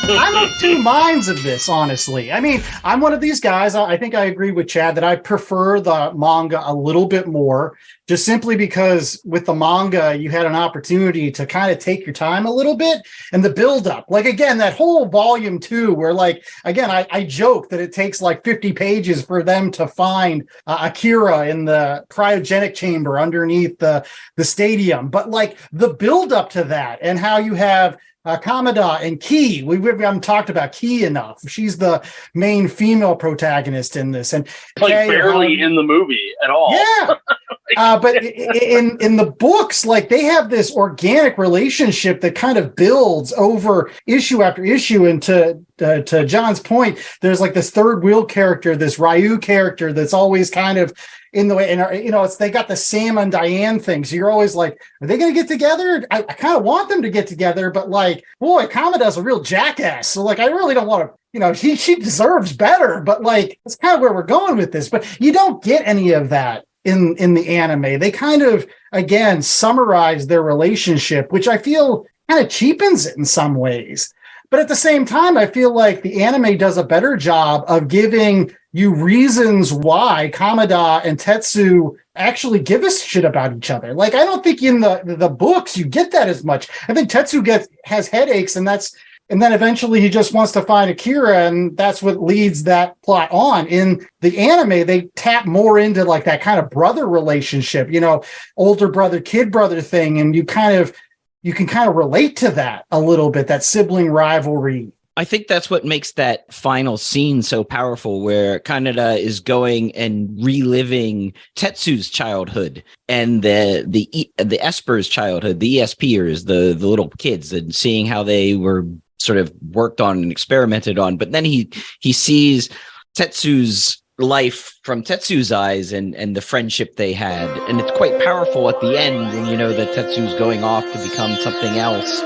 I'm of two minds of this, honestly. I mean, I'm one of these guys. I think I agree with Chad that I prefer the manga a little bit more, just simply because with the manga, you had an opportunity to kind of take your time a little bit, and the build up. Like, again, that whole volume 2, where like, again, I joke that it takes like 50 pages for them to find Akira in the cryogenic chamber underneath the stadium. But like the build up to that, and how you have Kamada and Ki. We haven't talked about Ki enough. She's the main female protagonist in this, and like barely in the movie at all. Yeah, but in the books, like they have this organic relationship that kind of builds over issue after issue. And to John's point, there's like this third wheel character, this Ryu character that's always kind of in the way, and it's they got the Sam and Diane thing. So you're always like, are they going to get together? I kind of want them to get together, but like, boy, Kamada's a real jackass. So like, I really don't want to. She deserves better. But like, that's kind of where we're going with this. But you don't get any of that in the anime. They kind of again summarize their relationship, which I feel kind of cheapens it in some ways. But at the same time, I feel like the anime does a better job of giving you reasons why Kamada and Tetsu actually give a shit about each other. Like, I don't think in the books you get that as much. I think Tetsu has headaches, and then eventually he just wants to find Akira, and that's what leads that plot on. In the anime, they tap more into like that kind of brother relationship, older brother, kid brother thing, and you can kind of relate to that a little bit, that sibling rivalry. I think that's what makes that final scene so powerful, where Kaneda is going and reliving Tetsu's childhood and the Esper's childhood, the ESPers, the little kids, and seeing how they were sort of worked on and experimented on. But then he sees Tetsu's life from Tetsu's eyes and the friendship they had. And it's quite powerful at the end when you know that Tetsu's going off to become something else.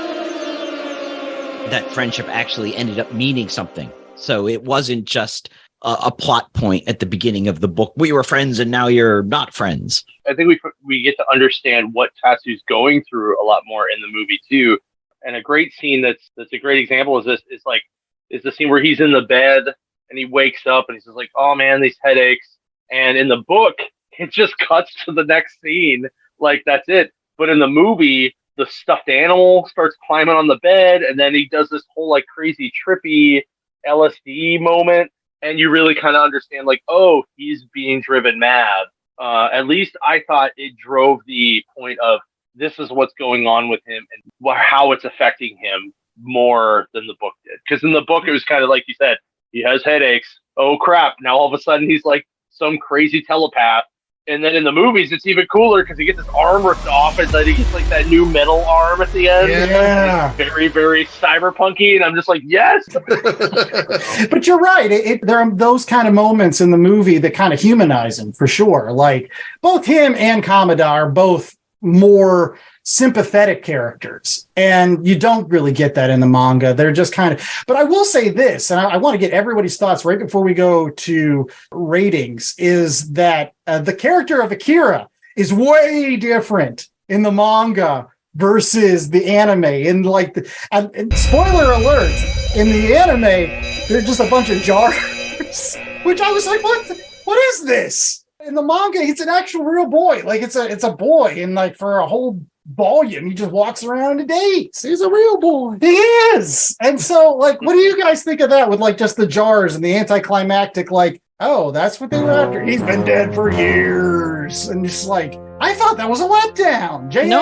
That friendship actually ended up meaning something. So it wasn't just a plot point at the beginning of the book. We were friends and now you're not friends. I think we get to understand what Tatsu's going through a lot more in the movie too. And a great scene that's a great example is the scene where he's in the bed and he wakes up and he's just like, oh man, these headaches. And in the book, it just cuts to the next scene. Like, that's it. But in the movie, the stuffed animal starts climbing on the bed, and then he does this whole like crazy trippy LSD moment. And you really kind of understand, like, oh, he's being driven mad. At least I thought it drove the point of this is what's going on with him and how it's affecting him more than the book did. Because in the book, it was kind of like you said, he has headaches. Oh, crap. Now all of a sudden he's like some crazy telepath. And then in the movies, it's even cooler because he gets his arm ripped off and then he gets like that new metal arm at the end. Yeah. It's very, very cyberpunky. And I'm just like, yes. But you're right. There are those kind of moments in the movie that kind of humanize him for sure. Like both him and Kamada are both more sympathetic characters. And you don't really get that in the manga. They're just kind of, but I will say this, and I want to get everybody's thoughts right before we go to ratings, is that the character of Akira is way different in the manga versus the anime. And like, and spoiler alert, in the anime, they're just a bunch of jars, which I was like, what is this? In the manga, he's an actual real boy. Like it's a boy, and like for a whole volume, he just walks around and dates. He's a real boy. He is. And so, like, what do you guys think of that with like just the jars and the anticlimactic, like, oh, that's what they were after? He's been dead for years. And just like, I thought that was a letdown. J.A. No,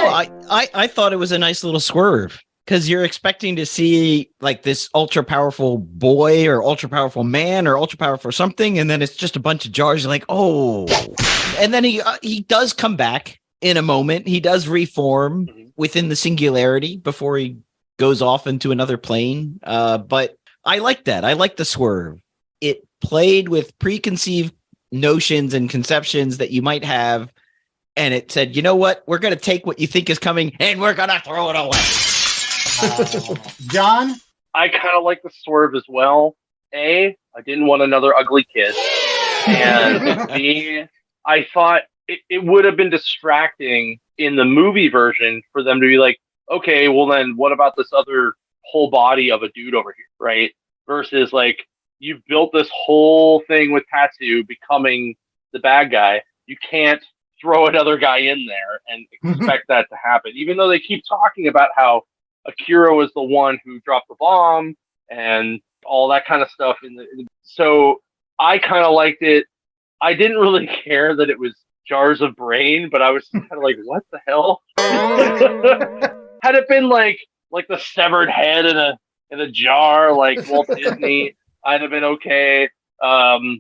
I thought it was a nice little swerve. Because you're expecting to see like this ultra powerful boy or ultra powerful man or ultra powerful something, and then it's just a bunch of jars. You're like, oh, and then he does come back in a moment. He does reform within the singularity before he goes off into another plane. But I like that. I like the swerve. It played with preconceived notions and conceptions that you might have, and it said, you know what? We're going to take what you think is coming, and we're going to throw it away. John? I kind of like the swerve as well. I didn't want another ugly kid. And B, I thought it would have been distracting in the movie version for them to be like, okay, well then what about this other whole body of a dude over here, right? Versus like, you've built this whole thing with Tatsu becoming the bad guy. You can't throw another guy in there and expect that to happen. Even though they keep talking about how Akira was the one who dropped the bomb and all that kind of stuff. So I kind of liked it. I didn't really care that it was jars of brain, but I was kind of like, what the hell? Had it been like the severed head in a jar, like Walt Disney, I'd have been okay. I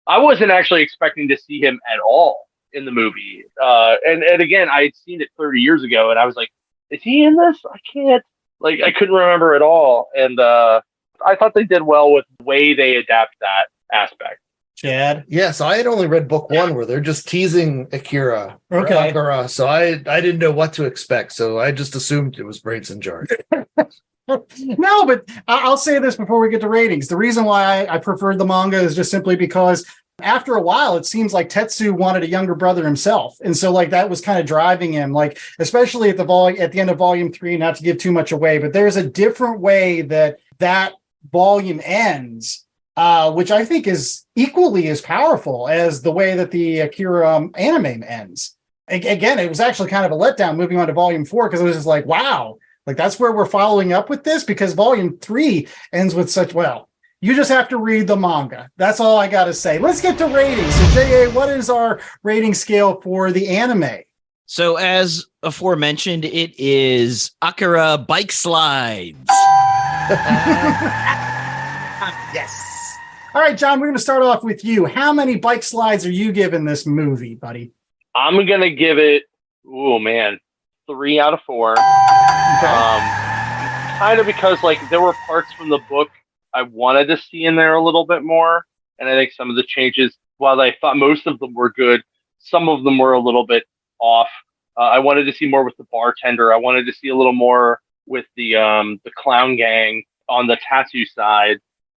wasn't actually expecting to see him at all in the movie. And again, I had seen it 30 years ago, and I was like, is he in this? I couldn't remember at all. And I thought they did well with the way they adapt that aspect. Chad? Yes, I had only read book one where they're just teasing Akira. Okay. Akira, so I didn't know what to expect. So I just assumed it was brains and jars. No, but I'll say this before we get to ratings. The reason why I preferred the manga is just simply because after a while, it seems like Tetsu wanted a younger brother himself. And so like that was kind of driving him, like, especially at the end of volume 3, not to give too much away, but there's a different way that volume ends, which I think is equally as powerful as the way that the Akira anime ends. Again, it was actually kind of a letdown moving on to volume 4, because it was just like, wow, like that's where we're following up with this, because volume 3 ends with such, well, you just have to read the manga. That's all I got to say. Let's get to ratings. So, J.A., what is our rating scale for the anime? So, as aforementioned, it is Akira Bike Slides. Yes. All right, John, we're going to start off with you. How many bike slides are you giving this movie, buddy? I'm going to give it, 3 out of 4. Okay. Kind of because like there were parts from the book I wanted to see in there a little bit more. And I think some of the changes, while I thought most of them were good, some of them were a little bit off. I wanted to see more with the bartender. I wanted to see a little more with the clown gang on the Tatsu side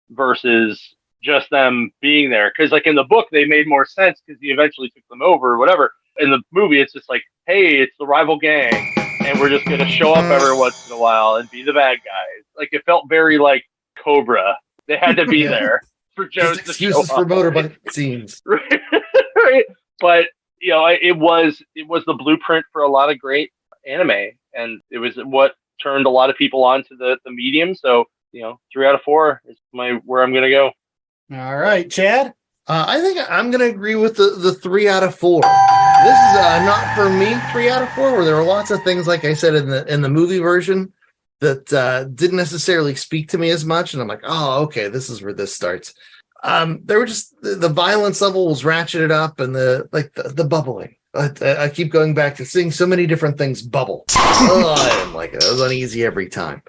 versus just them being there. Because like in the book, they made more sense because he eventually took them over or whatever. In the movie, it's just like, hey, it's the rival gang, and we're just gonna show up every once in a while and be the bad guys. Like it felt very like Cobra. They had to be there for Jones to show excuses for up. motorbike scenes. Right? But you know, it was the blueprint for a lot of great anime, and it was what turned a lot of people onto the medium. So, you know, 3 out of 4 is where I'm gonna go. All right, Chad. I think I'm going to agree with the 3 out of 4. This is not for me 3 out of 4, where there were lots of things, like I said in the movie version, that didn't necessarily speak to me as much, and I'm like, oh, okay, this is where this starts. There were just the violence level was ratcheted up, and the bubbling. I keep going back to seeing so many different things bubble. Oh, I didn't like it. It was uneasy every time.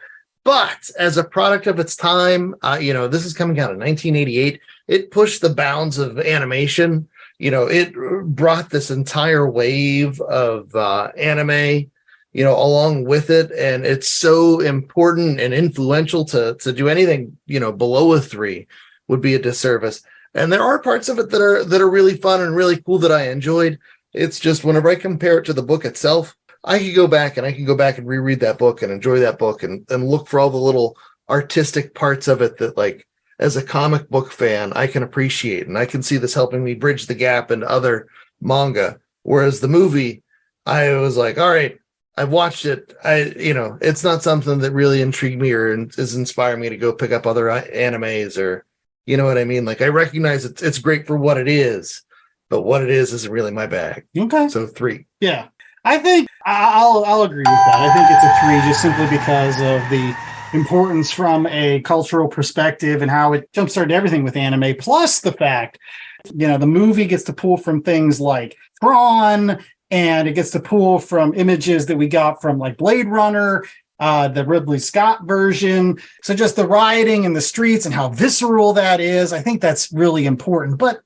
But as a product of its time, this is coming out in 1988. It pushed the bounds of animation. It brought this entire wave of anime, along with it. And it's so important and influential to do anything, below a 3 would be a disservice. And there are parts of it that are really fun and really cool that I enjoyed. It's just whenever I compare it to the book itself, I can go back and reread that book and enjoy that book and look for all the little artistic parts of it that, like, as a comic book fan, I can appreciate. And I can see this helping me bridge the gap into other manga. Whereas the movie, I was like, all right, I've watched it. It's not something that really intrigued me or is inspiring me to go pick up other animes, or, you know what I mean? Like, I recognize it's great for what it is, but what it is isn't really my bag. Okay. So 3. Yeah. I think I'll agree with that. I think it's a 3 just simply because of the importance from a cultural perspective and how it jumpstarted everything with anime, plus the fact, the movie gets to pull from things like Tron, and it gets to pull from images that we got from like Blade Runner, the Ridley Scott version. So just the rioting in the streets and how visceral that is, I think that's really important. But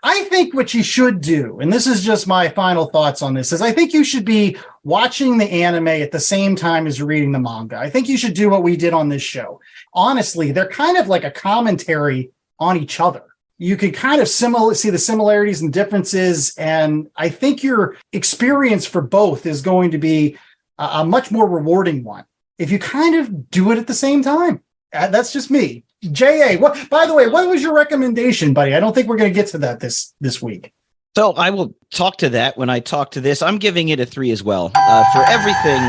I think what you should do, and this is just my final thoughts on this, is I think you should be watching the anime at the same time as you're reading the manga. I think you should do what we did on this show. Honestly, they're kind of like a commentary on each other. You can kind of see the similarities and differences, and I think your experience for both is going to be a much more rewarding one if you kind of do it at the same time. That's just me. J.A., by the way, what was your recommendation, buddy? I don't think we're going to get to that this week. So I will talk to that when I talk to this. I'm giving it a 3 as well, for everything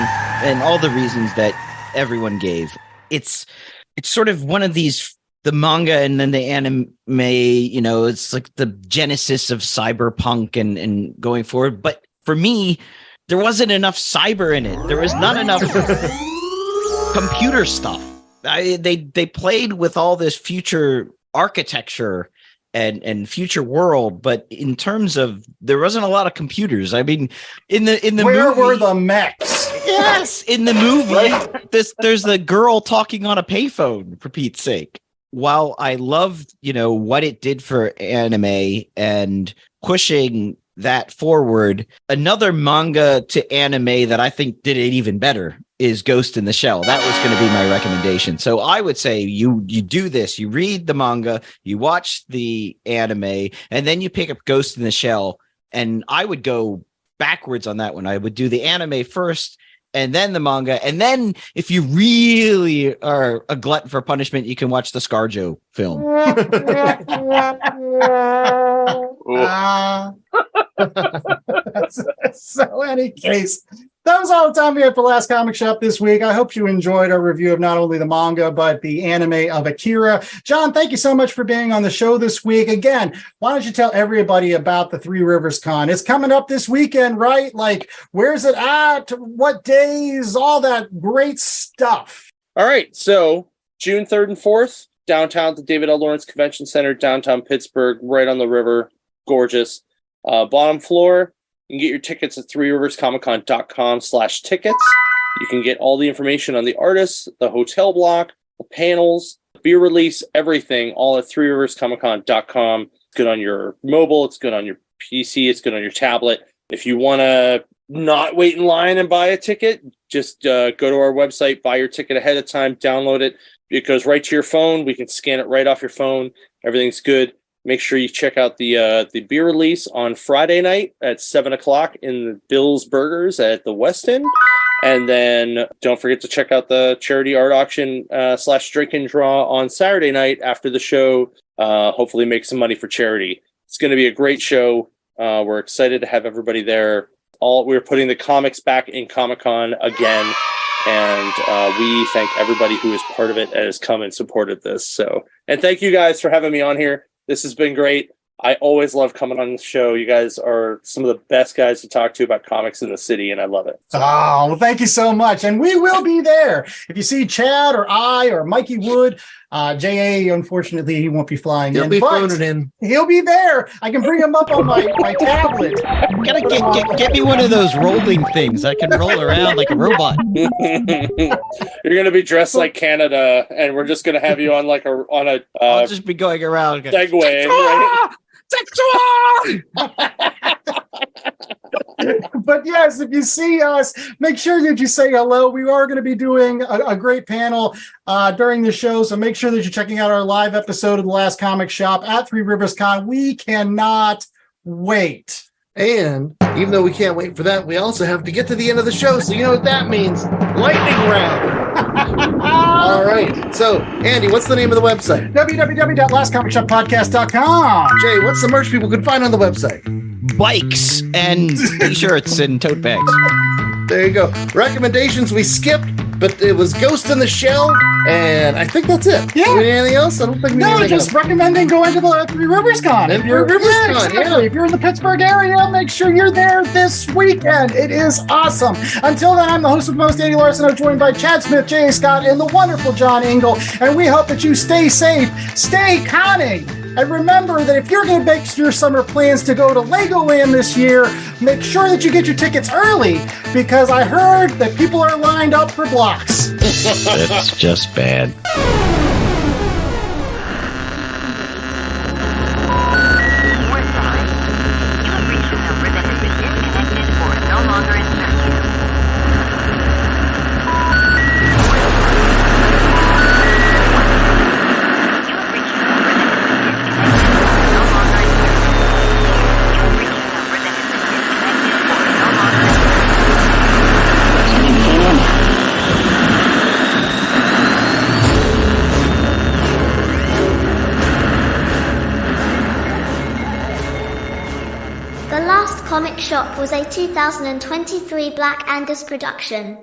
and all the reasons that everyone gave. It's sort of one of these, the manga and then the anime, it's like the genesis of cyberpunk and going forward. But for me, there wasn't enough cyber in it. There was not enough computer stuff. They played with all this future architecture and future world, but in terms of, there wasn't a lot of computers. I mean, in the where movie, were the mechs? Yes, in the movie, there's the girl talking on a payphone, for Pete's sake. While I loved, what it did for anime and pushing that forward, another manga to anime that I think did it even better is Ghost in the Shell. That was going to be my recommendation. So I would say you do this, you read the manga, you watch the anime, and then you pick up Ghost in the Shell. And I would go backwards on that one. I would do the anime first and then the manga. And then if you really are a glutton for punishment, you can watch the ScarJo film. So any case, that was all the time we had for Last Comic Shop this week. I hope you enjoyed our review of not only the manga, but the anime of Akira. John, thank you so much for being on the show this week. Again, why don't you tell everybody about the Three Rivers Con? It's coming up this weekend, right? Like, where's it at? What days? All that great stuff. All right. So June 3rd and 4th, downtown at the David L. Lawrence Convention Center, downtown Pittsburgh, right on the river. Gorgeous. Bottom floor. You can get your tickets at threeriverscomiccon.com/tickets. You can get all the information on the artists, the hotel block, the panels, beer release, everything, all at threeriverscomiccon.com. It's good on your mobile. It's good on your PC. It's good on your tablet. If you want to not wait in line and buy a ticket, just go to our website, buy your ticket ahead of time, download it. It goes right to your phone. We can scan it right off your phone. Everything's good. Make sure you check out the beer release on Friday night at 7:00 in the Bill's Burgers at the West End. And then don't forget to check out the charity art auction / drink and draw on Saturday night after the show. Hopefully make some money for charity. It's going to be a great show. We're excited to have everybody there. We're putting the comics back in Comic-Con again. And we thank everybody who is part of it and has come and supported this. And thank you guys for having me on here. This has been great. I always love coming on the show. You guys are some of the best guys to talk to about comics in the city, and I love it. Oh, well, thank you so much. And we will be there. If you see Chad or I or Mikey Wood, J.A., unfortunately, he won't be flying in. He'll be phoning in. He'll be there. I can bring him up on my tablet. Gotta get me one of those rolling things. I can roll around like a robot. You're going to be dressed like Canada, and we're just going to have you on a I'll just be going around. Segway. Right? But yes, if you see us, make sure that you say hello. We are going to be doing a great panel during the show, so make sure that you're checking out our live episode of The Last Comic Shop at Three Rivers Con. We cannot wait. And even though we can't wait for that, we also have to get to the end of the show, so you know what that means. Lightning round. All right. So, Andy, what's the name of the website? www.lastcomicshoppodcast.com. Jay, what's the merch people can find on the website? Bikes and t-shirts and tote bags. There you go. Recommendations we skipped, but it was Ghost in the Shell, and I think that's it. Yeah. Do we need anything else? I don't think we need No, anything just else. recommending going to the Three Rivers Con. And Three Rivers Con, exactly. yeah. If you're in the Pittsburgh area, make sure you're there this weekend. It is awesome. Until then, I'm the host of the most, Andy Larson. I'm joined by Chad Smith, J.A. Scott, and the wonderful Jon Engel. And we hope that you stay safe, stay conning. And remember that if you're going to make your summer plans to go to Legoland this year, make sure that you get your tickets early, because I heard that people are lined up for blocks. That's just bad. The Last Comic Shop was a 2023 Black Angus production.